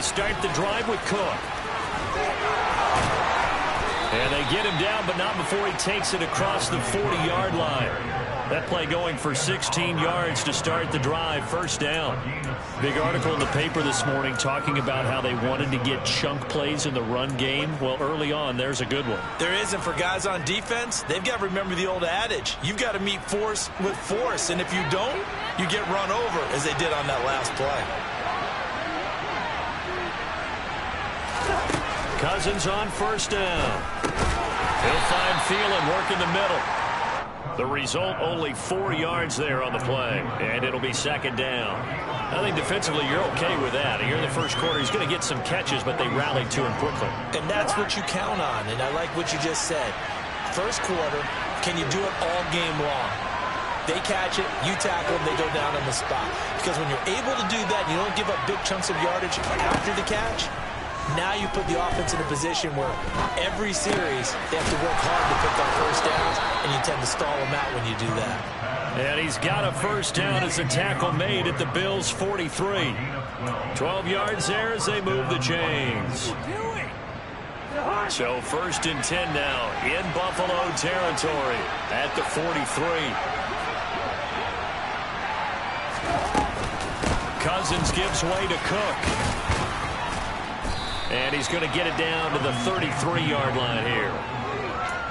They start the drive with Cook. And they get him down, but not before he takes it across the 40-yard line. That play going for 16 yards to start the drive. First down. Big article in the paper this morning talking about how they wanted to get chunk plays in the run game. Well, early on, there's a good one. There isn't for guys on defense. They've got to remember the old adage. You've got to meet force with force, and if you don't, you get run over, as they did on that last play. Cousins on first down. He'll find Thielen working the middle. The result, only 4 yards there on the play, and it'll be second down. I think defensively you're okay with that. Here in the first quarter, he's going to get some catches, but they rallied to him quickly. And that's what you count on, and I like what you just said. First quarter, can you do it all game long? They catch it, you tackle them, they go down on the spot. Because when you're able to do that, you don't give up big chunks of yardage after the catch. Now you put the offense in a position where every series they have to work hard to pick up first downs, and you tend to stall them out when you do that. And he's got a first down as a tackle made at the Bills' 43. 12 yards there as they move the chains. So first and 10 now in Buffalo territory at the 43. Cousins gives way to Cook. And he's going to get it down to the 33-yard line here.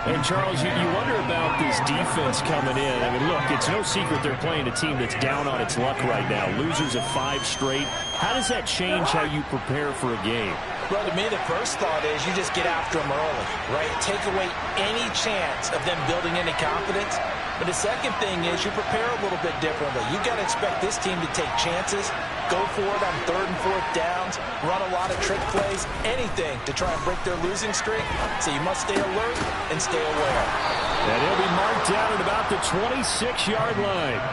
And, Charles, you wonder about this defense coming in. I mean, look, it's no secret they're playing a team that's down on its luck right now. Losers of 5 straight. How does that change how you prepare for a game? Well, to me, the first thought is you just get after them early, right? Take away any chance of them building any confidence. But the second thing is you prepare a little bit differently. You've got to expect this team to take chances, go for it on 3rd and 4th downs, run a lot of trick plays, anything to try and break their losing streak. So you must stay alert and stay aware. And he'll be marked down at about the 26-yard line.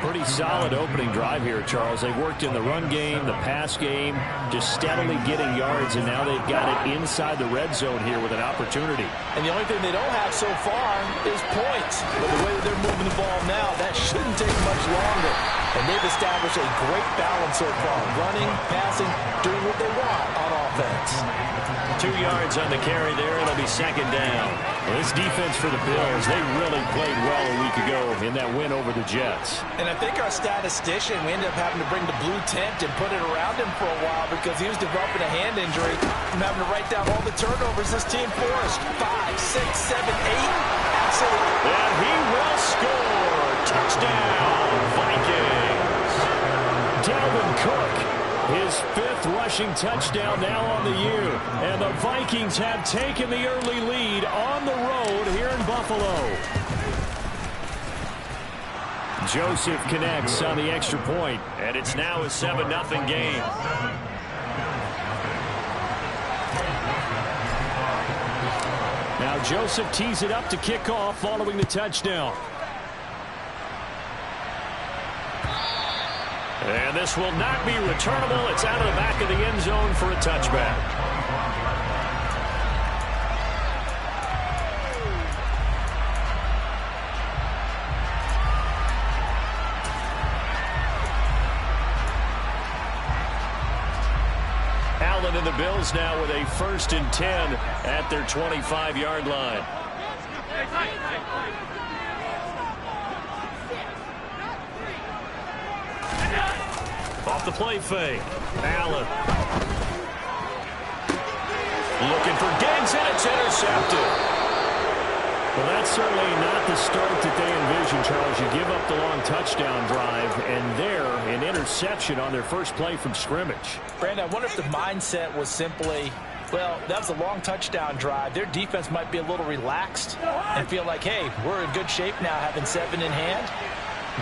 Pretty solid opening drive here, Charles. They've worked in the run game, the pass game, just steadily getting yards, and now they've got it inside the red zone here with an opportunity. And the only thing they don't have so far is points. But the way that they're moving the ball now, that shouldn't take much longer. And they've established a great balance so far. Running, passing, doing what they want on offense. 2 yards on the carry there. It'll be second down. Well, this defense for the Bills, they really played well a week ago in that win over the Jets. And I think our statistician, we ended up having to bring the blue tent and put it around him for a while because he was developing a hand injury from having to write down all the turnovers this team forced. 5, 6, 7, 8. Absolutely. And he will score. Touchdown, Vikings. Dalvin Cook, his 5th rushing touchdown now on the year. And the Vikings have taken the early lead on the road here in Buffalo. Joseph connects on the extra point, and it's now a 7-0 game. Now Joseph tees it up to kick off following the touchdown. And this will not be returnable. It's out of the back of the end zone for a touchback. Allen and the Bills now with a 1st and 10 at their 25-yard line. Off the play fake. Allen. Looking for Diggs, and it's intercepted. Well, that's certainly not the start that they envisioned, Charles. You give up the long touchdown drive, and there, an interception on their first play from scrimmage. Brandon, I wonder if the mindset was simply, well, that was a long touchdown drive. Their defense might be a little relaxed and feel like, hey, we're in good shape now having 7 in hand.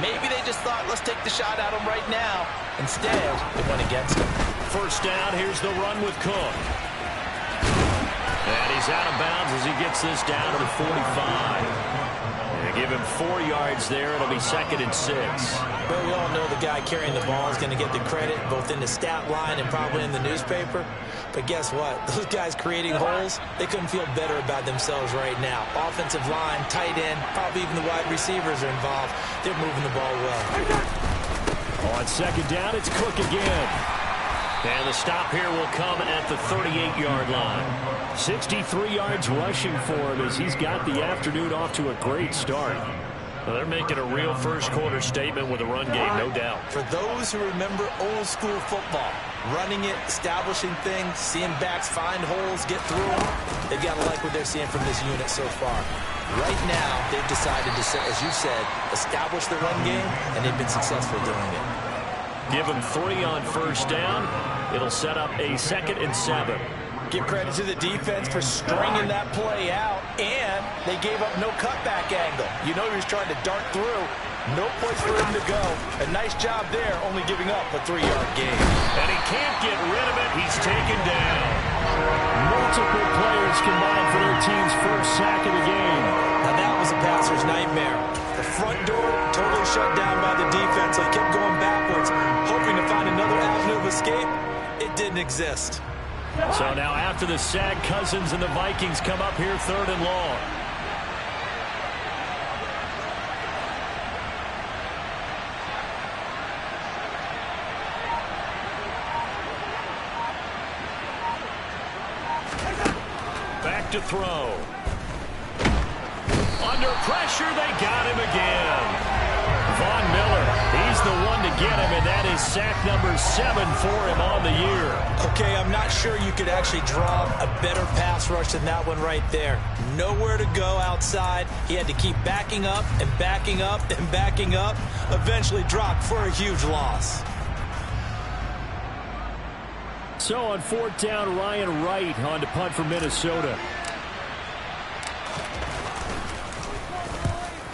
Maybe they just thought, let's take the shot at them right now. Instead, it went against them. First down, here's the run with Cook. And he's out of bounds as he gets this down to the 45. And give him 4 yards there. It'll be 2nd and 6. Well, we all know the guy carrying the ball is going to get the credit both in the stat line and probably in the newspaper. But guess what? Those guys creating holes, they couldn't feel better about themselves right now. Offensive line, tight end, probably even the wide receivers are involved. They're moving the ball well. On 2nd down, it's Cook again. And the stop here will come at the 38-yard line. 63 yards rushing for him as he's got the afternoon off to a great start. Well, they're making a real first-quarter statement with a run game, no doubt. For those who remember old-school football, running it, establishing things, seeing backs find holes, get through them, they've got to like what they're seeing from this unit so far. Right now, they've decided to, as you said, establish the run game, and they've been successful doing it. Give them 3 on first down. It'll set up a 2nd and 7. Give credit to the defense for stringing that play out, and they gave up no cutback angle. You know he was trying to dart through. No place for him to go. A nice job there, only giving up a 3-yard gain. And he can't get rid of it. He's taken down. Multiple players combined for their team's first sack of the game. Now that was a passer's nightmare. The front door totally shut down by the defense. So he kept going backwards, hoping to find another avenue of escape. It didn't exist. So now after the sack, Cousins and the Vikings come up here 3rd and long. Back to throw. Under pressure, they got him again. Von Miller, he's the one to get him, and that is sack number 7 for him on the year. Okay, I'm not sure you could actually draw a better pass rush than that one right there. Nowhere to go outside. He had to keep backing up and backing up and backing up. Eventually dropped for a huge loss. So on 4th down, Ryan Wright on to punt for Minnesota.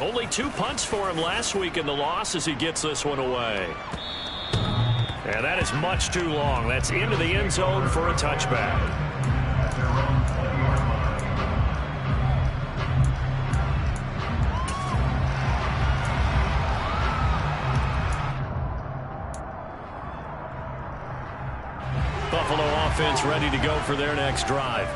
Only 2 punts for him last week in the loss as he gets this one away. And that is much too long. That's into the end zone for a touchback. Buffalo offense ready to go for their next drive.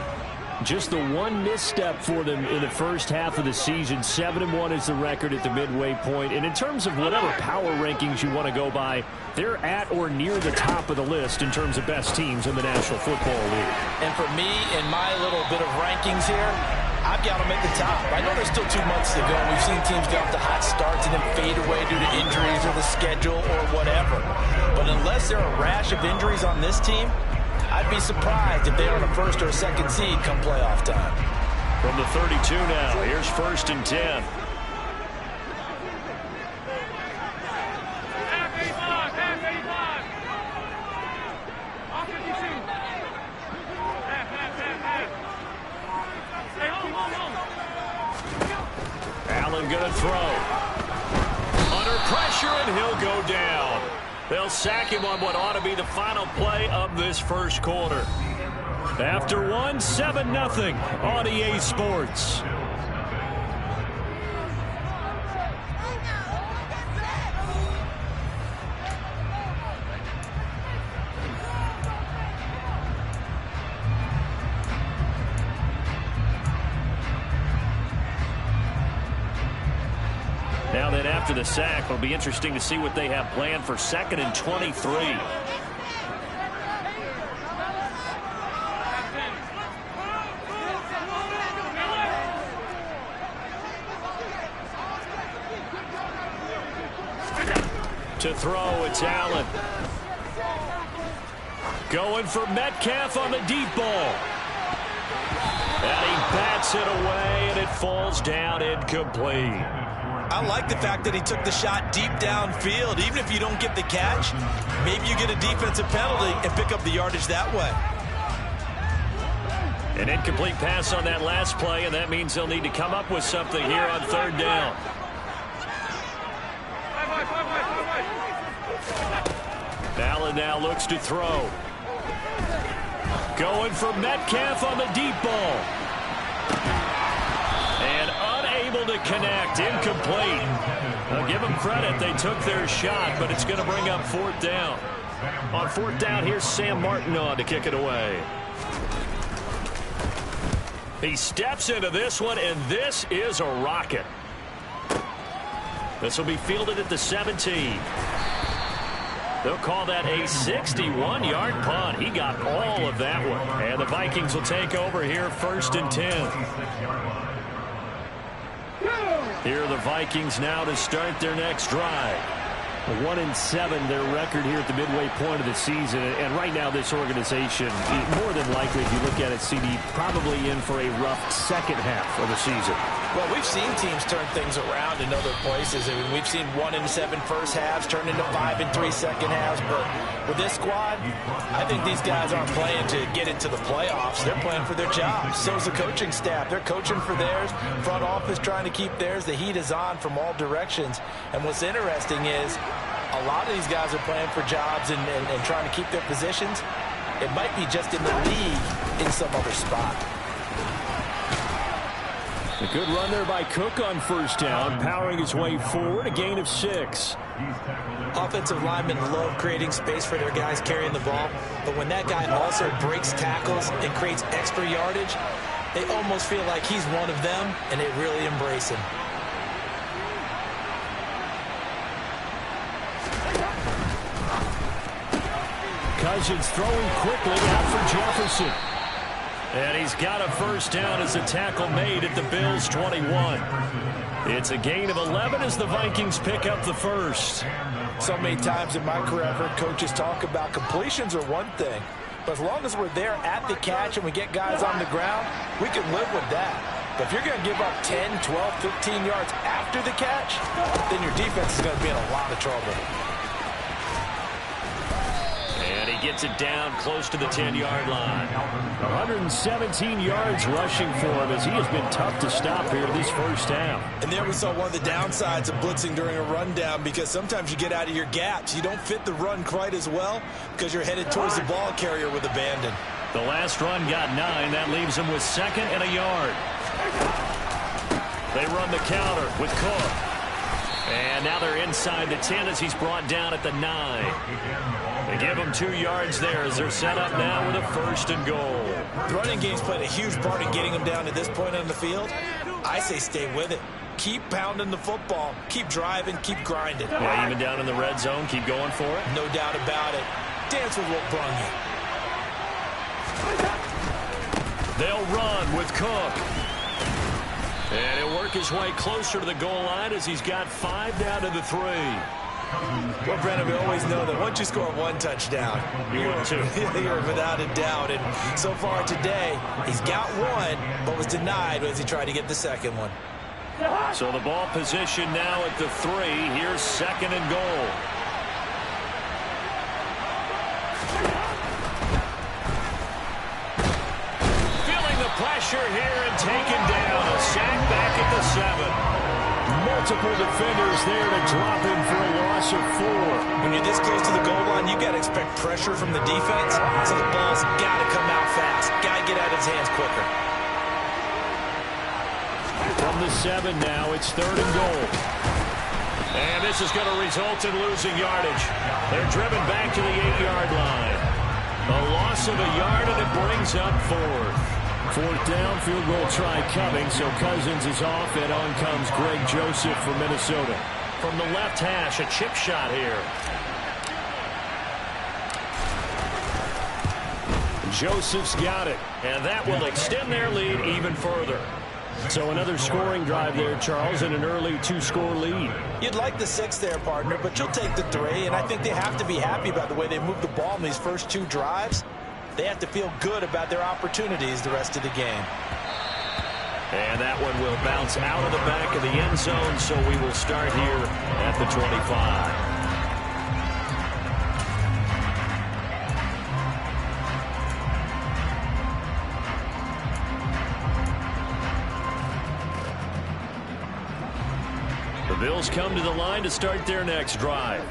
Just the one misstep for them in the first half of the season. 7-1 is the record at the midway point. And in terms of whatever power rankings you want to go by, they're at or near the top of the list in terms of best teams in the National Football League. And for me, in my little bit of rankings here, I've got them at the top. I know there's still 2 months to go. We've seen teams get off to hot starts and then fade away due to injuries or the schedule or whatever. But unless there are a rash of injuries on this team, I'd be surprised if they are on a 1st or 2nd seed come playoff time. From the 32 now, here's 1st and 10. Allen gonna throw. Under pressure, and he'll go down. They'll sack him on what ought to be the final play of this first quarter. After 1, 7-0 on EA Sports. Now then, after the sack, it'll be interesting to see what they have planned for 2nd and 23. To throw, it's Allen. Going for Metcalf on the deep ball. And he bats it away, and it falls down incomplete. I like the fact that he took the shot deep downfield. Even if you don't get the catch, maybe you get a defensive penalty and pick up the yardage that way. An incomplete pass on that last play, and that means they'll need to come up with something here on 3rd down. Allen now looks to throw. Going for Metcalf on the deep ball. And unable to connect. Incomplete. I'll give them credit. They took their shot, but it's going to bring up 4th down. On 4th down, here's Sam Martin on to kick it away. He steps into this one, and this is a rocket. This will be fielded at the 17. They'll call that a 61-yard punt. He got all of that one. And the Vikings will take over here, 1st and 10. Here are the Vikings now to start their next drive. 1-7 their record here at the midway point of the season, and right now this organization, more than likely, if you look at it, CD, probably in for a rough second half of the season. Well, we've seen teams turn things around in other places. I mean, we've seen 1-7 first halves turn into 5-3 second halves, but with this squad, I think these guys aren't playing to get into the playoffs. They're playing for their jobs. So's the coaching staff. They're coaching for theirs. Front office trying to keep theirs. The heat is on from all directions, and what's interesting is a lot of these guys are playing for jobs and trying to keep their positions. It might be just in the league in some other spot. A good run there by Cook on first down, powering his way forward, a gain of 6. Offensive linemen love creating space for their guys carrying the ball, but when that guy also breaks tackles and creates extra yardage, they almost feel like he's one of them, and they really embrace him. Cousins throwing quickly out for Jefferson. And he's got a first down as a tackle made at the Bills' 21. It's a gain of 11 as the Vikings pick up the first. So many times in my career I've heard coaches talk about completions are one thing, but as long as we're there at the catch and we get guys on the ground, we can live with that. But if you're going to give up 10, 12, 15 yards after the catch, then your defense is going to be in a lot of trouble. And he gets it down close to the 10-yard line. 117 yards rushing for him as he has been tough to stop here this first half. And there we saw one of the downsides of blitzing during a rundown, because sometimes you get out of your gaps. You don't fit the run quite as well because you're headed towards the ball carrier with abandon. The last run got 9. That leaves him with 2nd and a yard. They run the counter with Cook. And now they're inside the 10 as he's brought down at the 9. They give him 2 yards there as they're set up now with a 1st and goal. The running game's played a huge part in getting them down to this point on the field. I say stay with it. Keep pounding the football. Keep driving. Keep grinding. Yeah, even down in the red zone, keep going for it. No doubt about it. Dance with what brung you. They'll run with Cook. And he'll work his way closer to the goal line as he's got 5 down to the 3. Well, Brennan, we always know that once you score 1 touchdown, you win 2. You're without a doubt. And so far today, he's got 1, but was denied as he tried to get the 2nd one. So the ball position now at the 3. Here's 2nd and goal. Feeling the pressure here and taken down. A sack back at the 7. Multiple defenders there to drop him for a loss of 4. When you're this close to the goal line, you got to expect pressure from the defense, so the ball's got to come out fast. Got to get out of his hands quicker. From the 7 now, it's 3rd and goal. And this is going to result in losing yardage. They're driven back to the 8-yard line. A loss of a yard, and it brings up 4th. 4th down, field goal try coming, so Cousins is off, and on comes Greg Joseph from Minnesota. From the left hash, a chip shot here. Joseph's got it. And that will extend their lead even further. So another scoring drive there, Charles, and an early 2-score lead. You'd like the 6 there, partner, but you'll take the 3, and I think they have to be happy about the way they moved the ball in these first 2 drives. They have to feel good about their opportunities the rest of the game. And that one will bounce out of the back of the end zone, so we will start here at the 25. The Bills come to the line to start their next drive.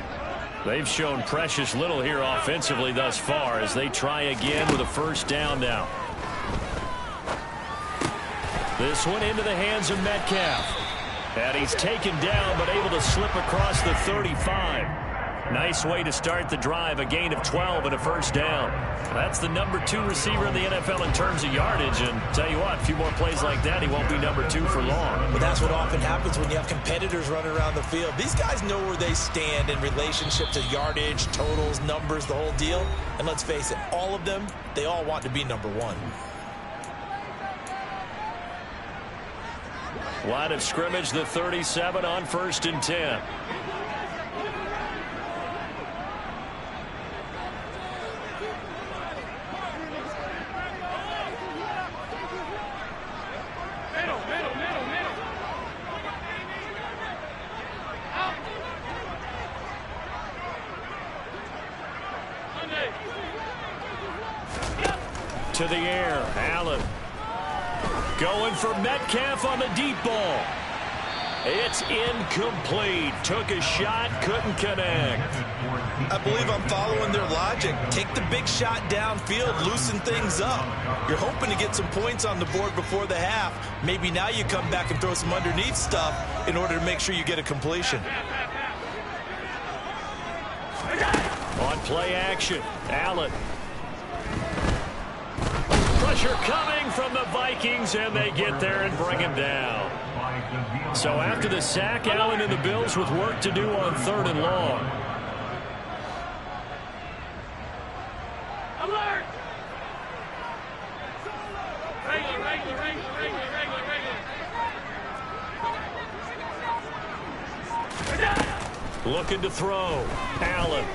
They've shown precious little here offensively thus far as they try again with a 1st down now. This one into the hands of Metcalf. And he's taken down but able to slip across the 35. Nice way to start the drive, a gain of 12 and a first down. That's the number 2 receiver in the NFL in terms of yardage, and tell you what, a few more plays like that, he won't be number 2 for long. But that's what often happens when you have competitors running around the field. These guys know where they stand in relationship to yardage, totals, numbers, the whole deal. And let's face it, all of them, they all want to be number 1. Line of scrimmage, the 37 on 1st and 10. To the air, Allen. Going for Metcalf on the deep ball. It's incomplete. Took a shot, couldn't connect. I believe I'm following their logic. Take the big shot downfield, loosen things up. You're hoping to get some points on the board before the half. Maybe now you come back and throw some underneath stuff in order to make sure you get a completion. On play action, Allen. Pressure coming from the Vikings, and they get there and bring him down. So after the sack, Allen and the Bills with work to do on 3rd and long. Alert! Regular. Looking to throw, Allen.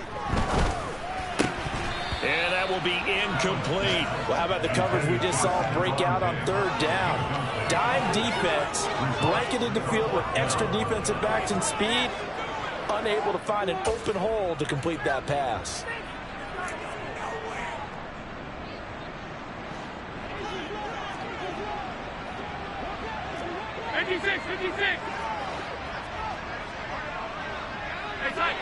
And that will be incomplete. Well, how about the coverage we just saw break out on 3rd down? Dime defense, blanketed the field with extra defensive backs and speed, unable to find an open hole to complete that pass. '56. Hey, tight.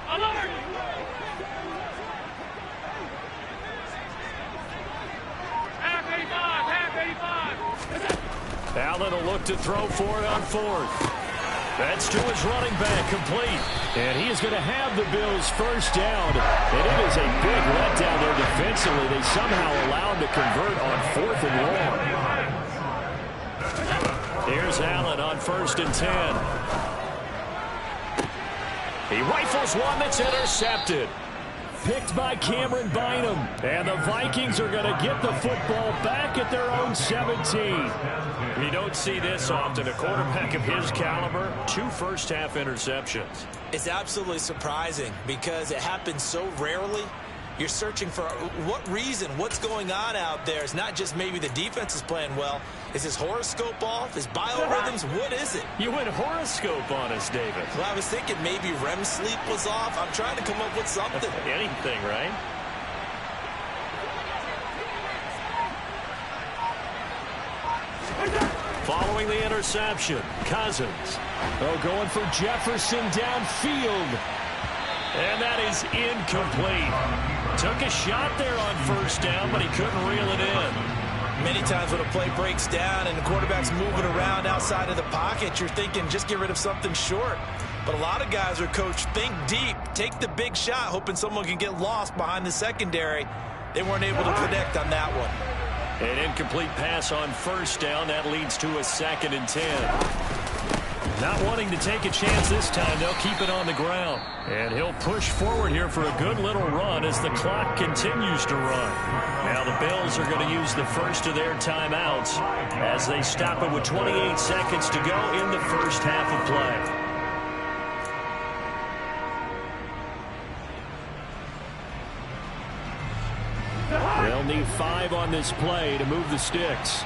Alert! Half 85. Allen will look to throw for it on 4th. That's to his running back, complete. And he is going to have the Bills first down. And it is a big letdown there defensively. They somehow allowed to convert on 4th and long. Here's Allen on 1st and 10. He rifles one that's intercepted. Picked by Cameron Bynum. And the Vikings are going to get the football back at their own 17. You don't see this often. A quarterback of his caliber, 2 first-half interceptions. It's absolutely surprising because it happens so rarely. You're searching for what reason, what's going on out there. It's not just maybe the defense is playing well. Is his horoscope off? His biorhythms? What is it? You went horoscope on us, David. Well, I was thinking maybe REM sleep was off. I'm trying to come up with something. Anything, right? Following the interception, Cousins. Oh, going for Jefferson downfield. And that is incomplete. Took a shot there on 1st down, but he couldn't reel it in. Many times when a play breaks down and the quarterback's moving around outside of the pocket, you're thinking just get rid of something short. But a lot of guys are coached, think deep, take the big shot, hoping someone can get lost behind the secondary. They weren't able to connect on that one. An incomplete pass on 1st down. That leads to a 2nd and 10. Not wanting to take a chance this time, they'll keep it on the ground. And he'll push forward here for a good little run as the clock continues to run. Now the Bills are going to use the first of their timeouts as they stop it with 28 seconds to go in the first half of play. They'll need 5 on this play to move the sticks.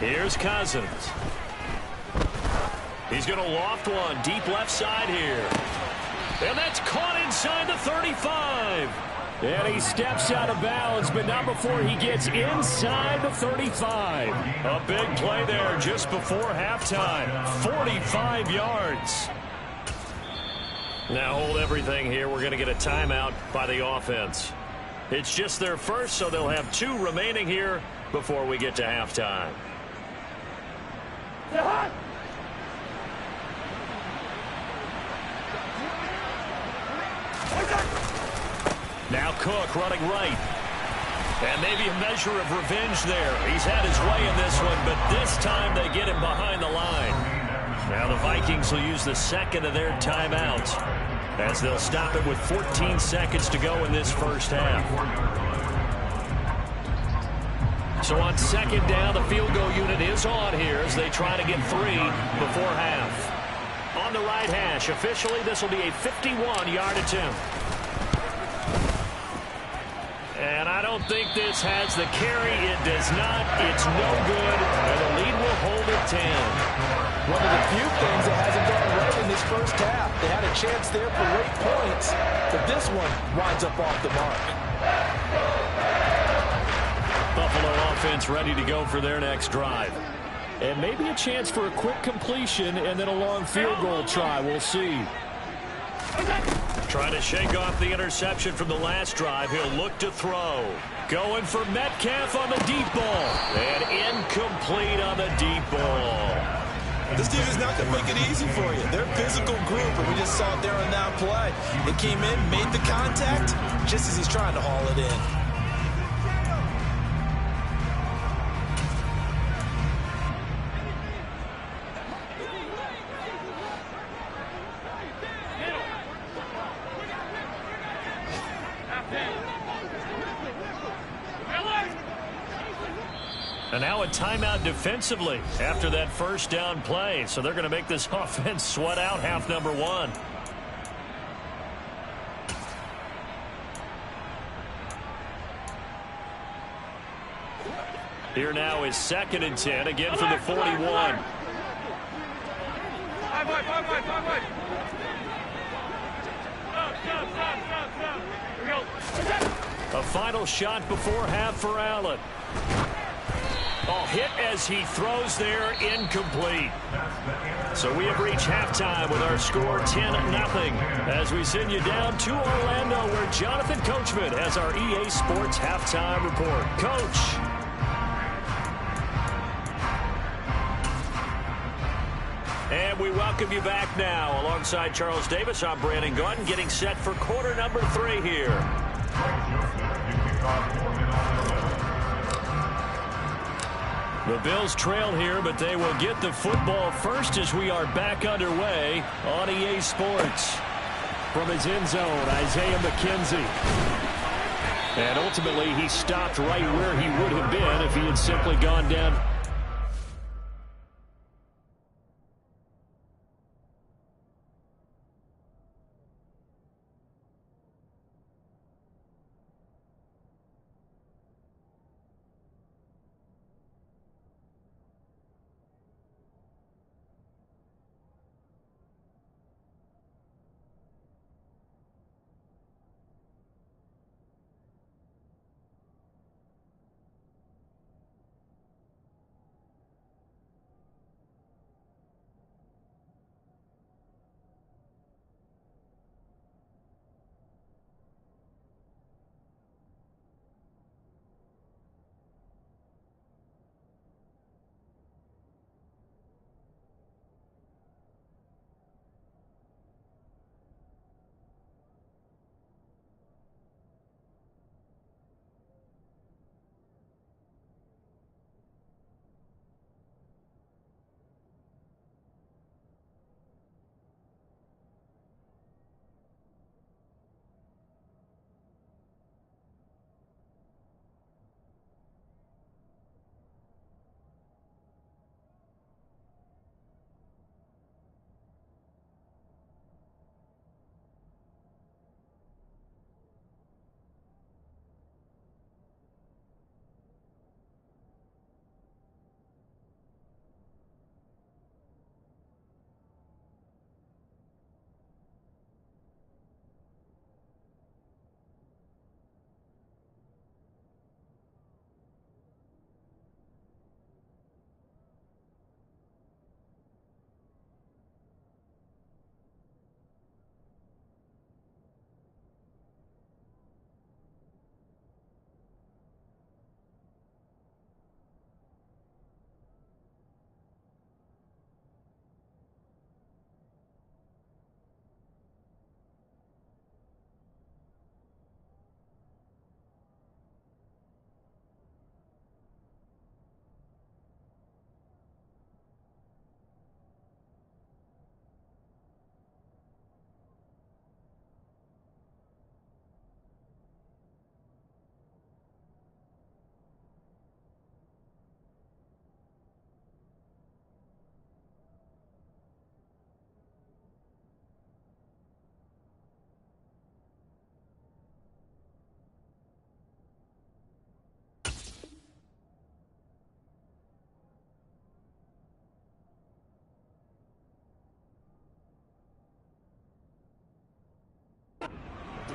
Here's Cousins. He's going to loft one deep left side here. And that's caught inside the 35. And he steps out of bounds, but not before he gets inside the 35. A big play there just before halftime. 45 yards. Now hold everything here. We're going to get a timeout by the offense. It's just their first, so they'll have 2 remaining here before we get to halftime. Now Cook running right. And maybe a measure of revenge there. He's had his way in this one, but this time they get him behind the line. Now the Vikings will use the second of their timeouts as they'll stop it with 14 seconds to go in this first half. So on second down, the field goal unit is on here as they try to get 3 before half. On the right hash, officially this will be a 51-yard attempt. And I don't think this has the carry. It does not. It's no good. And the lead will hold at 10. One of the few things that hasn't gone right in this first half. They had a chance there for late points, but this one winds up off the mark. Buffalo offense ready to go for their next drive. And maybe a chance for a quick completion and then a long field goal try. We'll see. Trying to shake off the interception from the last drive. He'll look to throw. Going for Metcalf on the deep ball. And incomplete on the deep ball. This team is not going to make it easy for you. They're a physical group, and we just saw it there on that play. They came in, made the contact, just as he's trying to haul it in. And now a timeout defensively after that first down play. So they're going to make this offense sweat out half number 1. Here now is 2nd and 10, again from the 41. A final shot before half for Allen. Oh, hit as he throws there, incomplete. So we have reached halftime with our score 10-0 as we send you down to Orlando where Jonathan Coachman has our EA Sports halftime report. Coach. And we welcome you back now. Alongside Charles Davis, I'm Brandon Gaudin getting set for quarter number 3 here. The Bills trail here, but they will get the football first as we are back underway on EA Sports. From his end zone, Isaiah McKenzie. And ultimately, he stopped right where he would have been if he had simply gone down.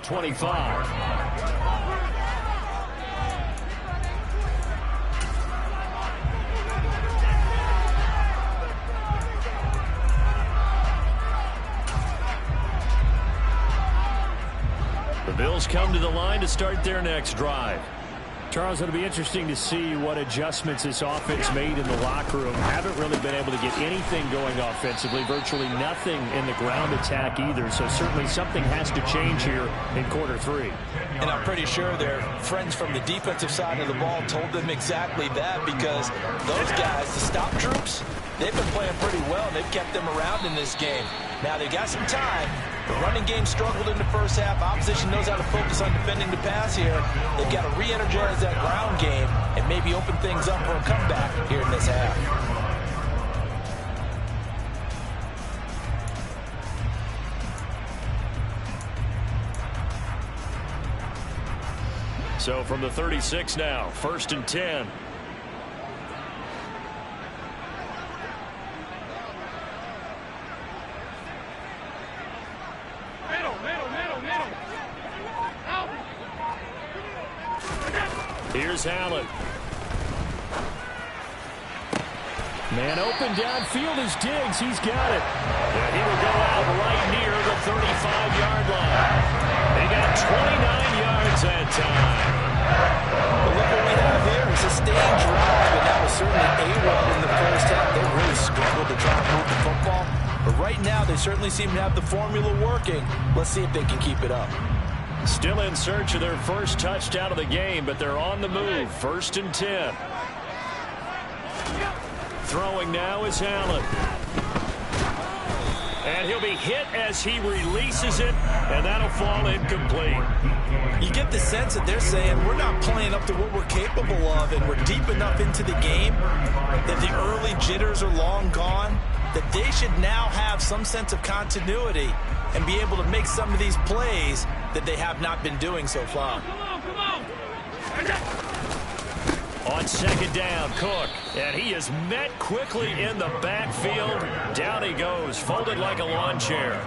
25. The Bills come to the line to start their next drive. Charles, it'll be interesting to see what adjustments this offense made in the locker room. Haven't really been able to get anything going offensively, virtually nothing in the ground attack either. So certainly something has to change here in quarter three. And I'm pretty sure their friends from the defensive side of the ball told them exactly that, because those guys, the stop troops, they've been playing pretty well, and they've kept them around in this game. Now, they've got some time. The running game struggled in the first half. Opposition knows how to focus on defending the pass here. They've got to re-energize that ground game and maybe open things up for a comeback here in this half. So from the 36 now, 1st and 10. Here's Allen. Man open downfield is Diggs. He's got it. Yeah, he will go out right near the 35-yard line. They got 29 yards that time. But look what we have here. A sustained drive, and that was certainly A-Rod in the first half. They really struggled to try and move the football. But right now, they certainly seem to have the formula working. Let's see if they can keep it up. Still in search of their first touchdown of the game, but they're on the move. 1st and 10. Throwing now is Allen. And he'll be hit as he releases it, and that'll fall incomplete. You get the sense that they're saying we're not playing up to what we're capable of, and we're deep enough into the game that the early jitters are long gone, that they should now have some sense of continuity and be able to make some of these plays that they have not been doing so far. Come on. On 2nd down, Cook. And he is met quickly in the backfield. Down he goes, folded like a lawn chair. A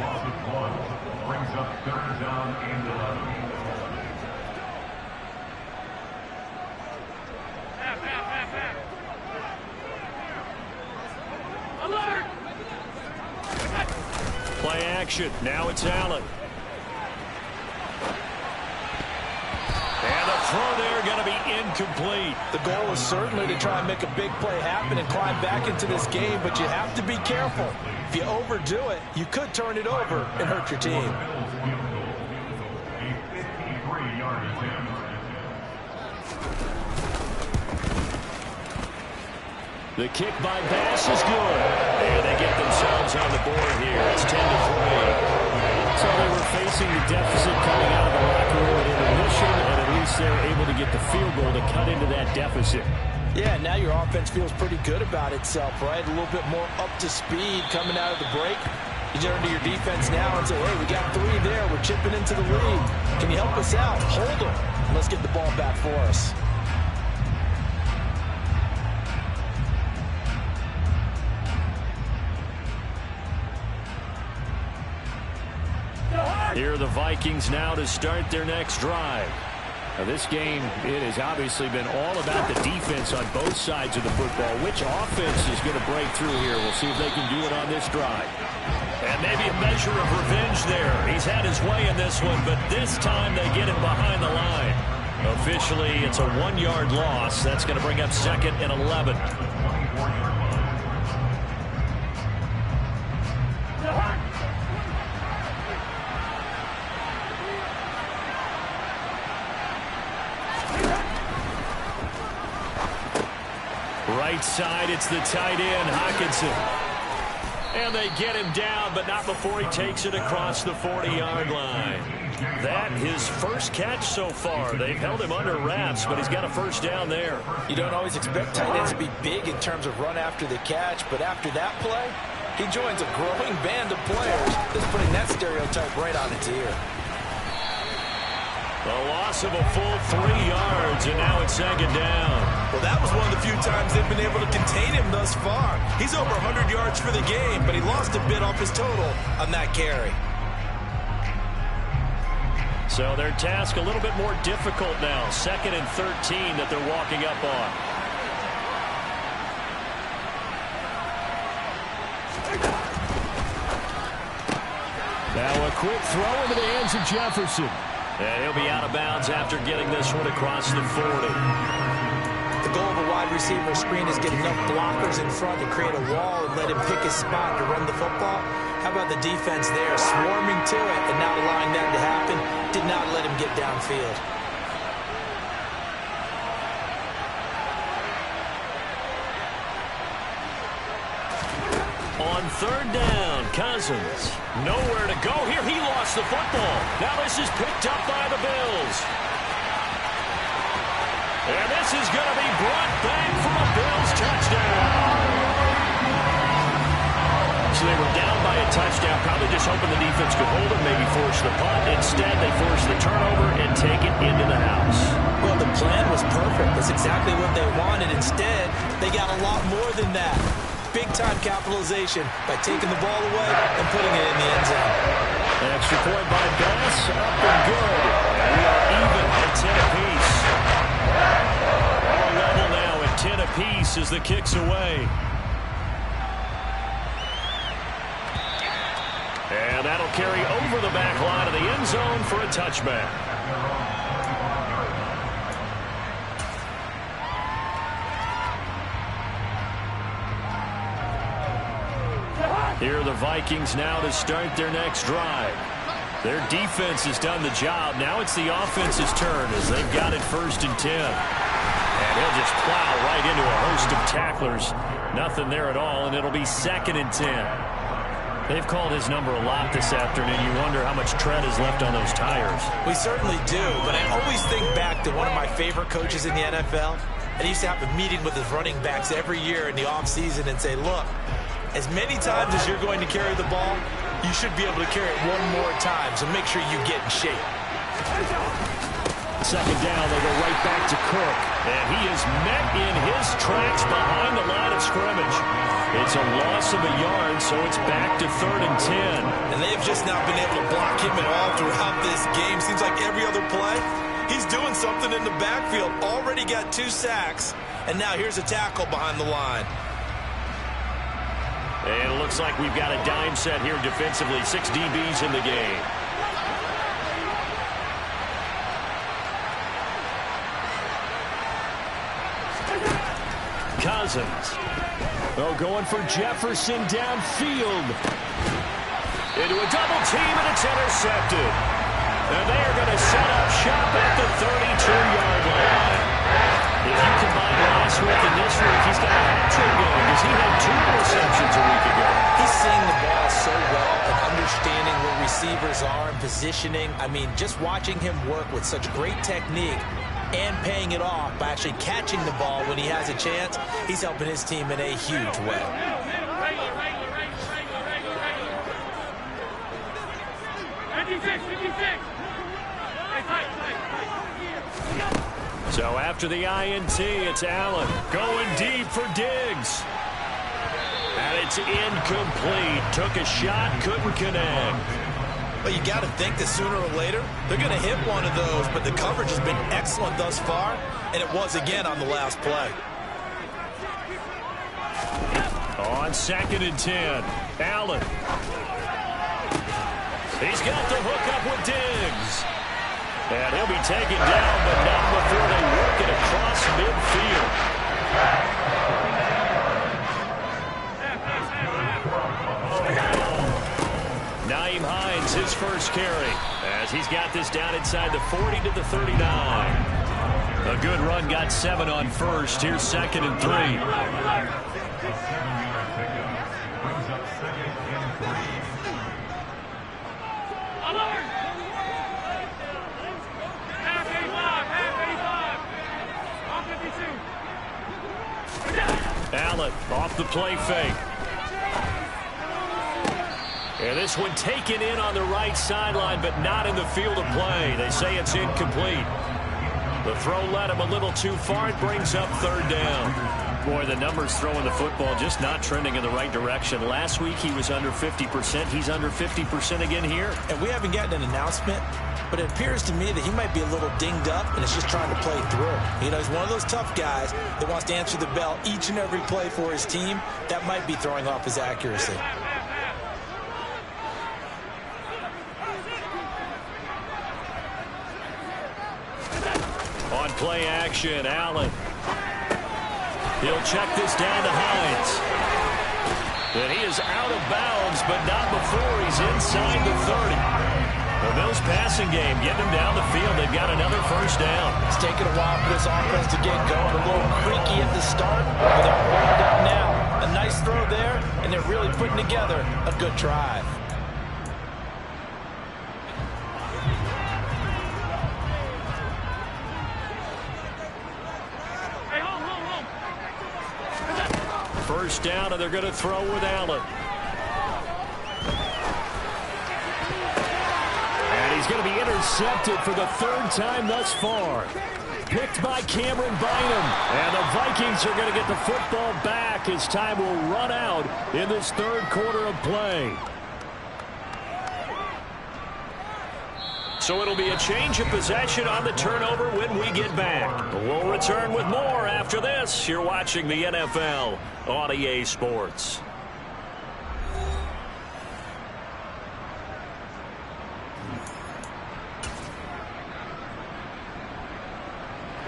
loss of 1 brings up 3rd down and 11. Alert! Play action. Now it's Allen. And the throw there going to be incomplete. The goal is certainly to try and make a big play happen and climb back into this game, but you have to be careful. If you overdo it, you could turn it over and hurt your team. The kick by Bass is good. And they get themselves on the board here. It's 10-3. So they were facing the deficit coming out of the locker room at intermission, and at least they're able to get the field goal to cut into that deficit. Yeah, now your offense feels pretty good about itself, right? A little bit more up to speed coming out of the break. You turn to your defense now and say, hey, we got 3 there. We're chipping into the lead. Can you help us out? Hold them. And let's get the ball back for us. Here are the Vikings now to start their next drive. Now this game, it has obviously been all about the defense on both sides of the football. Which offense is going to break through here? We'll see if they can do it on this drive. And maybe a measure of revenge there. He's had his way in this one, but this time they get him behind the line. Officially, it's a 1-yard loss. That's going to bring up 2nd and 11. Right side, it's the tight end, Hockenson. And they get him down, but not before he takes it across the 40-yard line. That his first catch so far. They've held him under wraps, but he's got a first down there. You don't always expect tight ends to be big in terms of run after the catch, but after that play, he joins a growing band of players that's putting that stereotype right on its ear. A loss of a full 3 yards, and now it's 2nd down. Well, that was one of the few times they've been able to contain him thus far. He's over 100 yards for the game, but he lost a bit off his total on that carry. So their task a little bit more difficult now. 2nd and 13 that they're walking up on. Now a quick throw into the hands of Jefferson. And he'll be out of bounds after getting this one across the 40. The goal of a wide receiver screen is get enough blockers in front to create a wall and let him pick his spot to run the football. How about the defense there, swarming to it and not allowing that to happen? Did not let him get downfield. On 3rd down, Cousins. Nowhere to go here. He lost the football. Now this is picked up by the Bills. And this is going to be brought back for a Bills touchdown. So they were down by a touchdown, probably just hoping the defense could hold it, maybe force the punt. Instead, they force the turnover and take it into the house. Well, the plan was perfect. That's exactly what they wanted. Instead, they got a lot more than that. Big-time capitalization by taking the ball away and putting it in the end zone. An extra point by Bass, up and good. And we are even at 10 apiece. All level now at 10 apiece as the kick's away. And that'll carry over the back line of the end zone for a touchback. Here are the Vikings now to start their next drive. Their defense has done the job. Now it's the offense's turn as they've got it 1st and 10. And he'll just plow right into a host of tacklers. Nothing there at all, and it'll be 2nd and 10. They've called his number a lot this afternoon. You wonder how much tread is left on those tires. We certainly do, but I always think back to one of my favorite coaches in the NFL. And he used to have a meeting with his running backs every year in the offseason and say, look, as many times as you're going to carry the ball, you should be able to carry it one more time, so make sure you get in shape. 2nd down, they go right back to Cook. And he is met in his tracks behind the line of scrimmage. It's a loss of a yard, so it's back to 3rd and 10. And they've just not been able to block him at all throughout this game. Seems like every other play, he's doing something in the backfield. Already got 2 sacks, and now here's a tackle behind the line. And it looks like we've got a dime set here defensively. 6 DBs in the game. Cousins. Oh, going for Jefferson downfield. Into a double team, and it's intercepted. And they are going to set up shop at the 32-yard line. If you combine last week and this week, he's got a hat-trick going because he had 2 receptions a week ago. He's seeing the ball so well and understanding where receivers are and positioning. I mean, just watching him work with such great technique and paying it off by actually catching the ball when he has a chance, he's helping his team in a huge way. So after the INT, it's Allen going deep for Diggs. And it's incomplete. Took a shot, couldn't connect. But you got to think that sooner or later, they're going to hit one of those, but the coverage has been excellent thus far, and it was again on the last play. On 2nd and 10, Allen. He's got the hook up with Diggs. And he'll be taken down, but not before they work it across midfield. Nyheim Hines, his first carry, as he's got this down inside the 40 to the 39. A good run, got 7 on first. Here's 2nd and 3. Allen off the play fake. And this one taken in on the right sideline, but not in the field of play. They say it's incomplete. The throw led him a little too far. It brings up 3rd down. Boy, the numbers throwing the football just not trending in the right direction. Last week he was under 50%. He's under 50% again here. And we haven't gotten an announcement, but it appears to me that he might be a little dinged up and is just trying to play through. You know, he's one of those tough guys that wants to answer the bell each and every play for his team. That might be throwing off his accuracy. On play action, Allen. He'll check this down to Hines. And he is out of bounds, but not before he's inside the 30. The Bills passing game, getting him down the field. They've got another first down. It's taken a while for this offense to get going. A little creaky at the start, but they're warmed up now. A nice throw there, and they're really putting together a good drive. First down, and they're going to throw with Allen. And he's going to be intercepted for the third time thus far. Picked by Cameron Bynum. And the Vikings are going to get the football back as time will run out in this third quarter of play. So it'll be a change of possession on the turnover when we get back. We'll return with more after this. You're watching the NFL on EA Sports.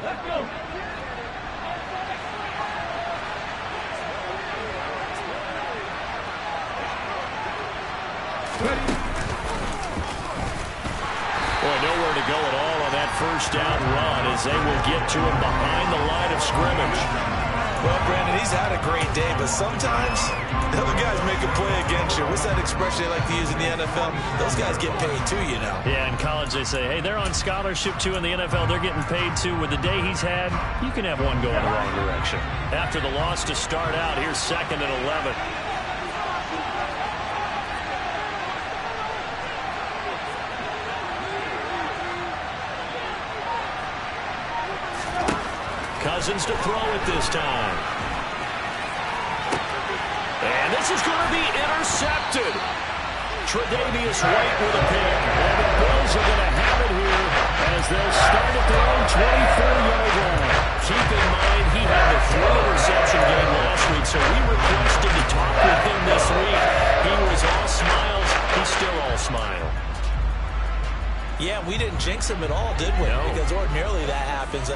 Let's go. Boy, nowhere to go at all on that first down run as they will get to him behind the line of scrimmage. Well, Brandon, he's had a great day, but sometimes the other guys make a play against you. What's that expression they like to use in the NFL? Those guys get paid too, you know. Yeah, in college they say, hey, they're on scholarship too. In the NFL, they're getting paid too. With the day he's had, you can have one go in the wrong direction. After the loss to start out, here's 2nd and 11. Cousins to throw it this time. And this is going to be intercepted. Tre'Davious White with a pick. And the Bills are going to have it here as they'll start at their own 24-yard line. Keep in mind, he had the 3-interception game last week, so we requested to talk with him this week. He was all smiles. He's still all smile. Yeah, we didn't jinx him at all, did we? No. Because ordinarily that happens.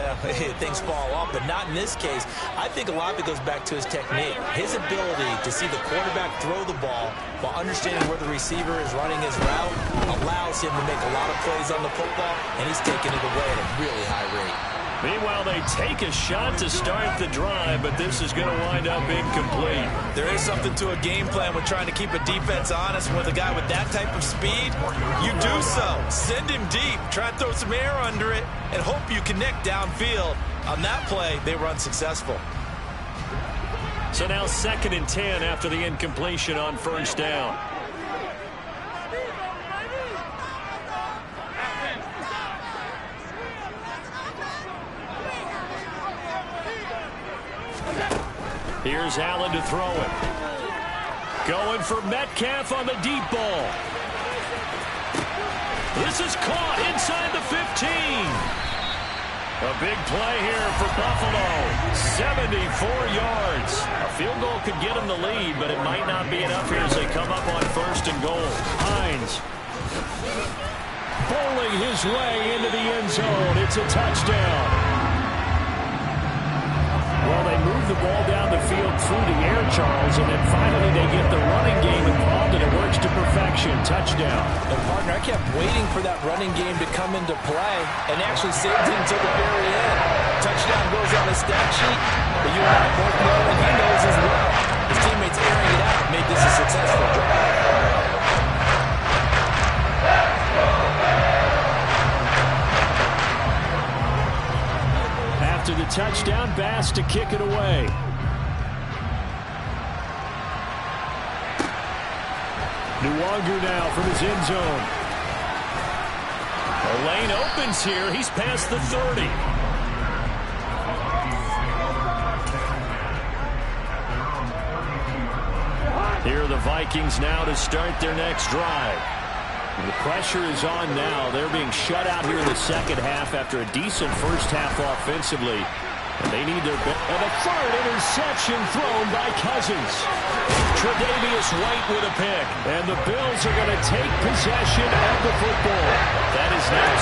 Things fall off, but not in this case. I think a lot of it goes back to his technique. His ability to see the quarterback throw the ball while understanding where the receiver is running his route allows him to make a lot of plays on the football, and he's taking it away at a really high rate. Meanwhile, they take a shot to start the drive, but this is going to wind up incomplete. There is something to a game plan with trying to keep a defense honest. With a guy with that type of speed, you do so. Send him deep, try and throw some air under it, and hope you connect downfield. On that play, they were unsuccessful. So now 2nd and 10 after the incompletion on first down. Here's Allen to throw it. Going for Metcalf on the deep ball. This is caught inside the 15. A big play here for Buffalo. 74 yards. A field goal could get them the lead, but it might not be enough here as they come up on 1st and goal. Hines bowling his way into the end zone. It's a touchdown. Well, they move the ball down the field through the air, Charles, and then finally they get the running game involved, and it works to perfection. Touchdown. And, partner, I kept waiting for that running game to come into play and actually saved it until the very end. Touchdown goes on the stat sheet, but you and I both know, and he knows as well. His teammates airing it out made this a successful drive. After the touchdown, Bass to kick it away. Nwangu now from his end zone. The lane opens here. He's past the 30. Vikings now to start their next drive. The pressure is on now. They're being shut out here in the second half after a decent first half offensively. And they need their best. And a third interception thrown by Cousins. Tre'Davious White with a pick. And the Bills are going to take possession of the football. That is now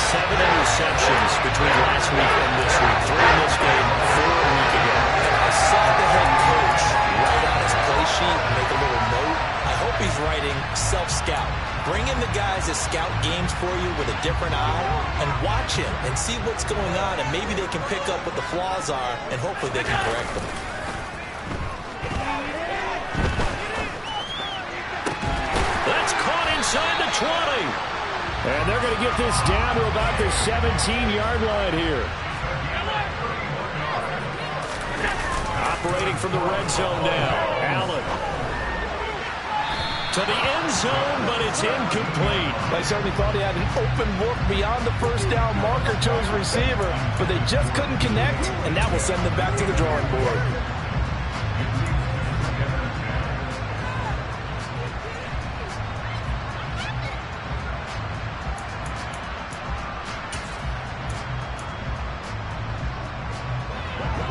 seven interceptions between last week and this week. 3 in this game, 4 a week ago. And I saw the head coach write on his play sheet, make a little note. I hope he's writing self-scout. Bring in the guys that scout games for you with a different eye and watch him and see what's going on, and maybe they can pick up what the flaws are, and hopefully they can correct them. That's caught inside the 20. And they're going to get this down to about the 17-yard line here. Operating from the red zone now. Allen. To the end zone, but it's incomplete. They certainly thought he had an open look beyond the first down marker to his receiver, but they just couldn't connect, and that will send them back to the drawing board.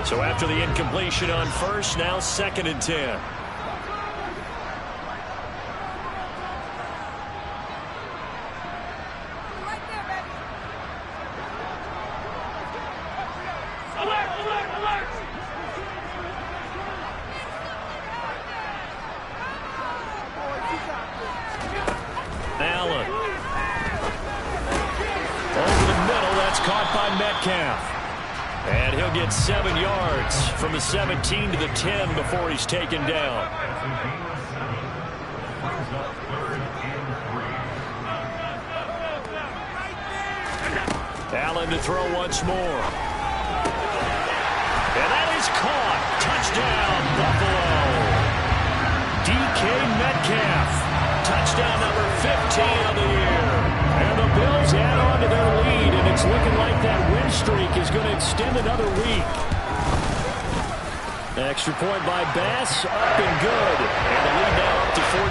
So after the incompletion on first, now 2nd and 10. Allen. Over the middle, that's caught by Metcalf. And he'll get 7 yards from the 17 to the 10 before he's taken down. Allen to throw once more. And that is caught. Touchdown, Buffalo. DK Metcalf. Touchdown number 15 of the year. And the Bills add on to their lead, and it's looking like that win streak is going to extend another week. Extra point by Bass, up and good. And the lead now up to 14.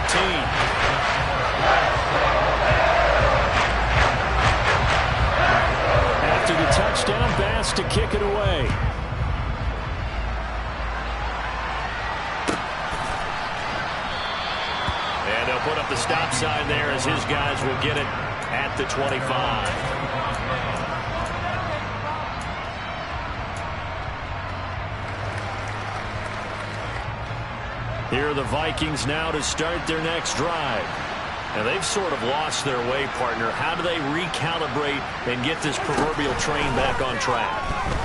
After the touchdown, Bass to kick it away. And they'll put up the stop sign there as his guys will get it at the 25. Here are the Vikings now to start their next drive. And they've sort of lost their way, partner. How do they recalibrate and get this proverbial train back on track?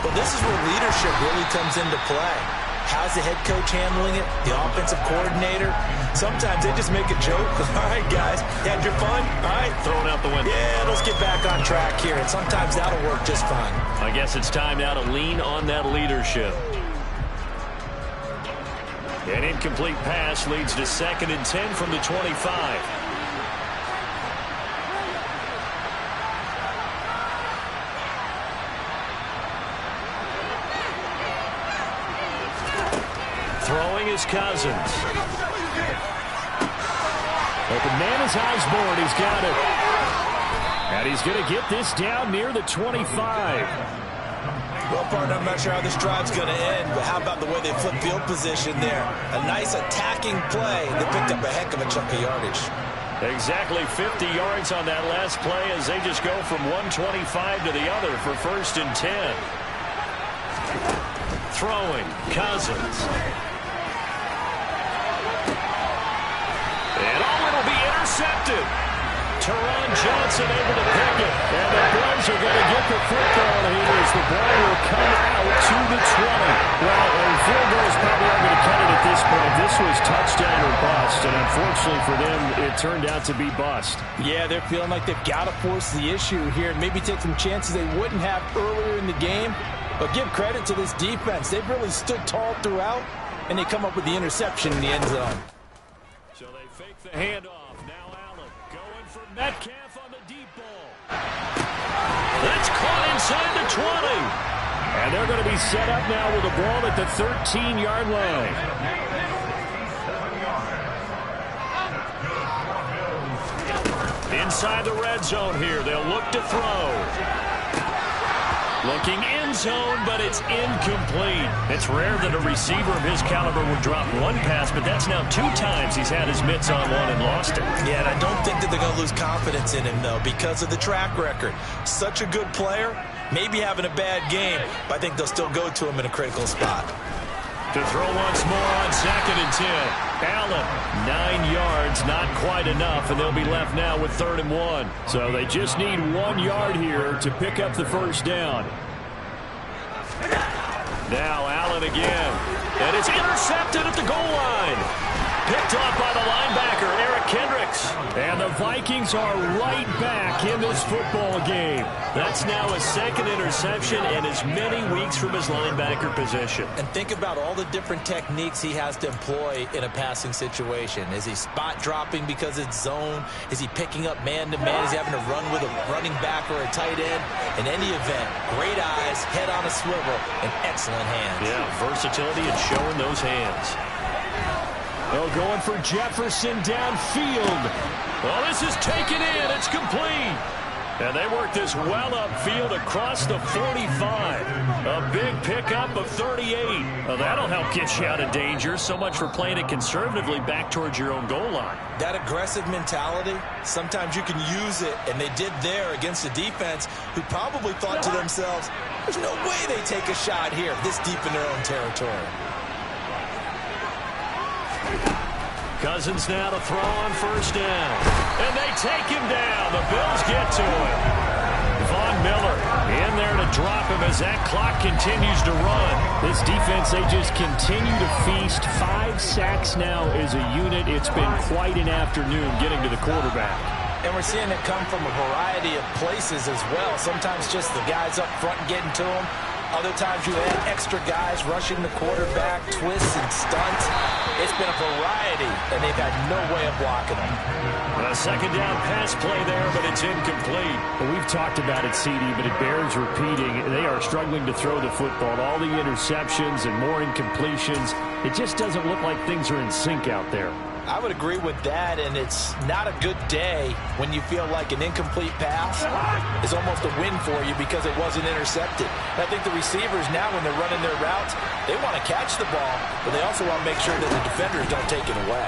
Well, this is where leadership really comes into play. How's the head coach handling it? The offensive coordinator? Sometimes they just make a joke. All right, guys, you had your fun? All right. Throwing out the window. Yeah, let's get back on track here. And sometimes that'll work just fine. I guess it's time now to lean on that leadership. An incomplete pass leads to 2nd and 10 from the 25. Throwing is Cousins. Open man is Osborne. He's got it. And he's going to get this down near the 25. Well, partner, I'm not sure how this drive's going to end, but how about the way they flip field position there? A nice attacking play. They picked up a heck of a chunk of yardage. Exactly 50 yards on that last play as they just go from 125 to the other for 1st and 10. Throwing, Cousins. And it'll be intercepted. Teron Johnson able to pick it. And the Bills are going to get the football here as the ball will come out to the 20. Well, and field goals probably aren't going to cut it at this point. This was touchdown or bust, and unfortunately for them, it turned out to be bust. Yeah, they're feeling like they've got to force the issue here and maybe take some chances they wouldn't have earlier in the game. But give credit to this defense. They've really stood tall throughout, and they come up with the interception in the end zone. So they fake the handoff. Now Allen going for Metcalf on the deep ball. That's caught inside the 20. And they're going to be set up now with a ball at the 13-yard line. inside the red zone here. They'll look to throw. Looking end zone, but it's incomplete. It's rare that a receiver of his caliber would drop one pass, but that's now 2 times he's had his mitts on one and lost it. Yeah, and I don't think that they're going to lose confidence in him, though, because of the track record. Such a good player, maybe having a bad game, but I think they'll still go to him in a critical spot. To throw once more on 2nd and 10. Allen, 9 yards, not quite enough, and they'll be left now with 3rd and 1. So they just need 1 yard here to pick up the first down. Now Allen again. And it's intercepted at the goal line. Picked off by the linebacker, Eric Kendricks. And the Vikings are right back in this football game. That's now his 2nd interception and as many weeks from his linebacker position. And think about all the different techniques he has to employ in a passing situation. Is he spot dropping because it's zone? Is he picking up man-to-man? Is he having to run with a running back or a tight end? In any event, great eyes, head on a swivel, and excellent hands. Yeah, versatility and showing those hands. Oh, going for Jefferson downfield. Well, this is taken in. It's complete. And they work this well upfield across the 45. A big pickup of 38. Well, that'll help get you out of danger. So much for playing it conservatively back towards your own goal line. That aggressive mentality, sometimes you can use it, and they did there against a defense who probably thought to themselves, there's no way they take a shot here this deep in their own territory. Cousins now to throw on 1st down. And they take him down. The Bills get to him. Von Miller in there to drop him as that clock continues to run. This defense, they just continue to feast. 5 sacks now as a unit. It's been quite an afternoon getting to the quarterback. And we're seeing it come from a variety of places as well. Sometimes just the guys up front getting to him. Other times you add extra guys rushing the quarterback, twists and stunts. It's been a variety, and they've had no way of blocking them. A 2nd down pass play there, but it's incomplete. Well, we've talked about it, CD, but it bears repeating. They are struggling to throw the football. All the interceptions and more incompletions. It just doesn't look like things are in sync out there. I would agree with that, and it's not a good day when you feel like an incomplete pass is almost a win for you because it wasn't intercepted. And I think the receivers now, when they're running their routes, they want to catch the ball, but they also want to make sure that the defenders don't take it away.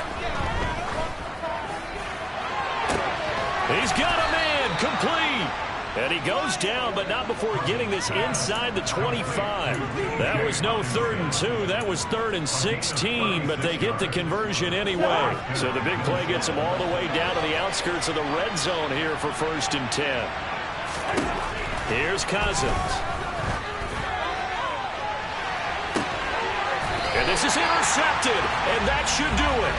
He's got a man, complete. And he goes down, but not before getting this inside the 25. That was no 3rd and 2. That was 3rd and 16, but they get the conversion anyway. So the big play gets them all the way down to the outskirts of the red zone here for 1st and 10. Here's Cousins. And this is intercepted, and that should do it.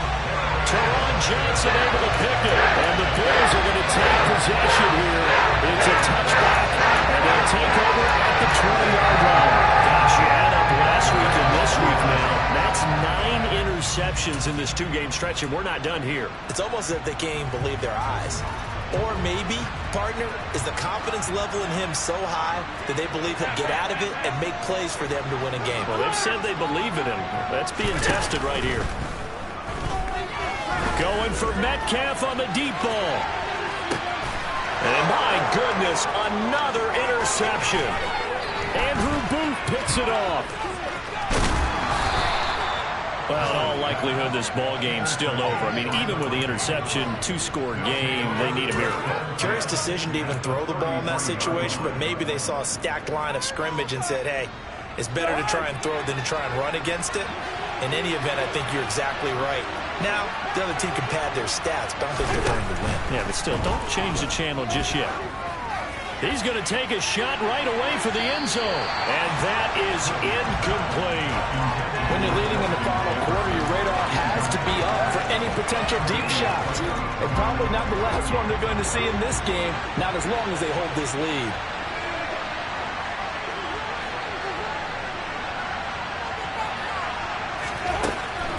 Teron Johnson able to pick it, and the Bills are going to take possession here. It's a touchback, and they'll take over at the 20-yard line. Gosh, you add up last week and this week now. That's 9 interceptions in this 2-game stretch, and we're not done here. It's almost as if they can't even believe their eyes. Or maybe, partner, is the confidence level in him so high that they believe he'll get out of it and make plays for them to win a game. Well, they've said they believe in him. That's being tested right here. Going for Metcalf on the deep ball. And my goodness, another interception. Andrew Booth picks it off. Well, in all likelihood, this ball game's still over. I mean, even with the interception, 2-score game, they need a miracle. Curious decision to even throw the ball in that situation, but maybe they saw a stacked line of scrimmage and said, hey, it's better to try and throw than to try and run against it. In any event, I think you're exactly right. Now, the other team can pad their stats, but I don't think they're going to win. Yeah, but still, don't change the channel just yet. He's going to take a shot right away for the end zone. And that is incomplete. When you're leading in the final quarter, your radar has to be up for any potential deep shots. And probably not the last one they're going to see in this game, not as long as they hold this lead.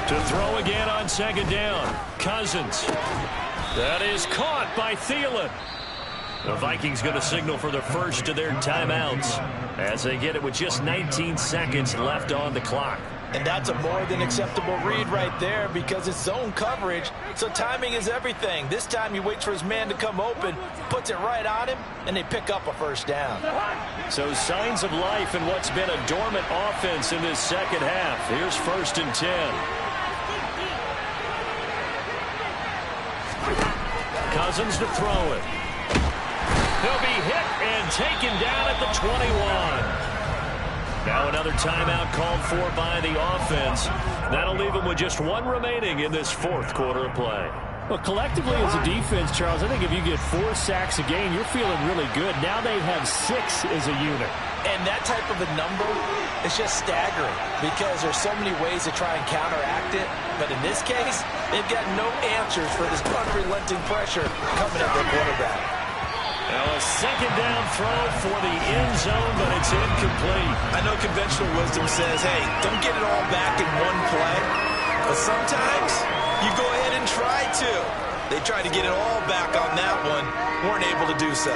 To throw again on 2nd down. Cousins. That is caught by Thielen. The Vikings going to signal for the first of their timeouts as they get it with just 19 seconds left on the clock. And that's a more than acceptable read right there because it's zone coverage, so timing is everything. This time he waits for his man to come open, puts it right on him, and they pick up a first down. So signs of life in what's been a dormant offense in this second half. Here's 1st and 10. Cousins to throw it. He'll be hit and taken down at the 21. Now another timeout called for by the offense. That'll leave them with just 1 remaining in this 4th quarter of play. Well, collectively as a defense, Charles, I think if you get 4 sacks a game, you're feeling really good. Now they have 6 as a unit. And that type of a number is just staggering because there's so many ways to try and counteract it. But in this case, they've got no answers for this unrelenting pressure coming at their quarterback. Now a 2nd down throw for the end zone, but it's incomplete. I know conventional wisdom says, hey, don't get it all back in one play. But sometimes you go ahead and try to. They tried to get it all back on that one. Weren't able to do so.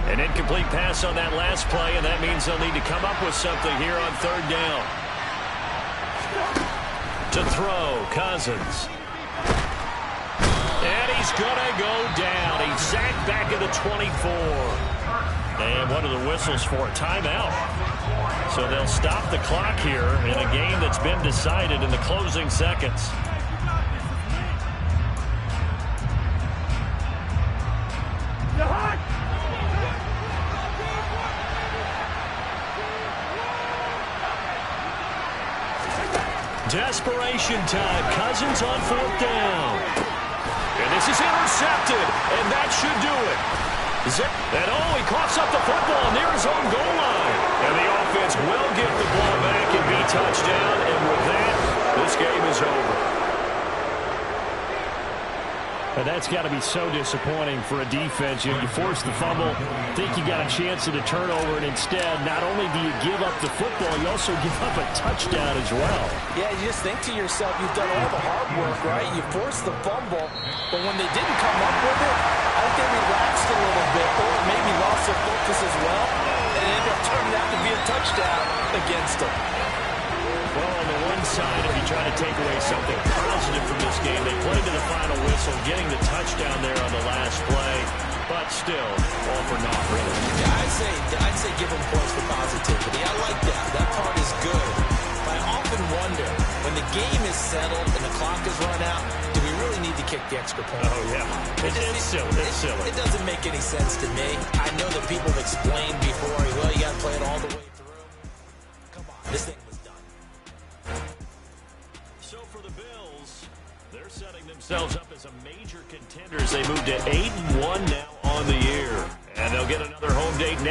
An incomplete pass on that last play, and that means they'll need to come up with something here on 3rd down. To throw, Cousins. And he's going to go down. He's sacked back at the 24. And one of the whistles for a timeout. So they'll stop the clock here in a game that's been decided in the closing seconds. Desperation time. Cousins on 4th down. And this is intercepted, and that should do it. And he coughs up the football near his own goal line. And the offense will get the ball back and be touchdown. And with that, this game is over. But that's got to be so disappointing for a defense. You force the fumble, think you got a chance at a turnover, and instead, not only do you give up the football, you also give up a touchdown as well. Yeah, you just think to yourself, you've done all the hard work, right? You forced the fumble, but when they didn't come up with it, I think they relaxed a little bit, or maybe lost their focus as well, and it ended up turning out to be a touchdown against them. Well, on the one side, if you try to take away something positive from this game, they played to the final whistle, getting the touchdown there on the last play. But still, all for naught, really. Yeah, I'd say give them points for positivity. I like that. That part is good. But I often wonder, when the game is settled and the clock is run out, do we really need to kick the extra point? Oh, yeah. It's silly. It's silly. It doesn't make any sense to me. I know that people have explained before, well, you got to play it all the way through. Come on, this thing was done. So for the Bills, they're setting themselves up as a major contender as they move to 8-1 now on the year. And they'll get another home date next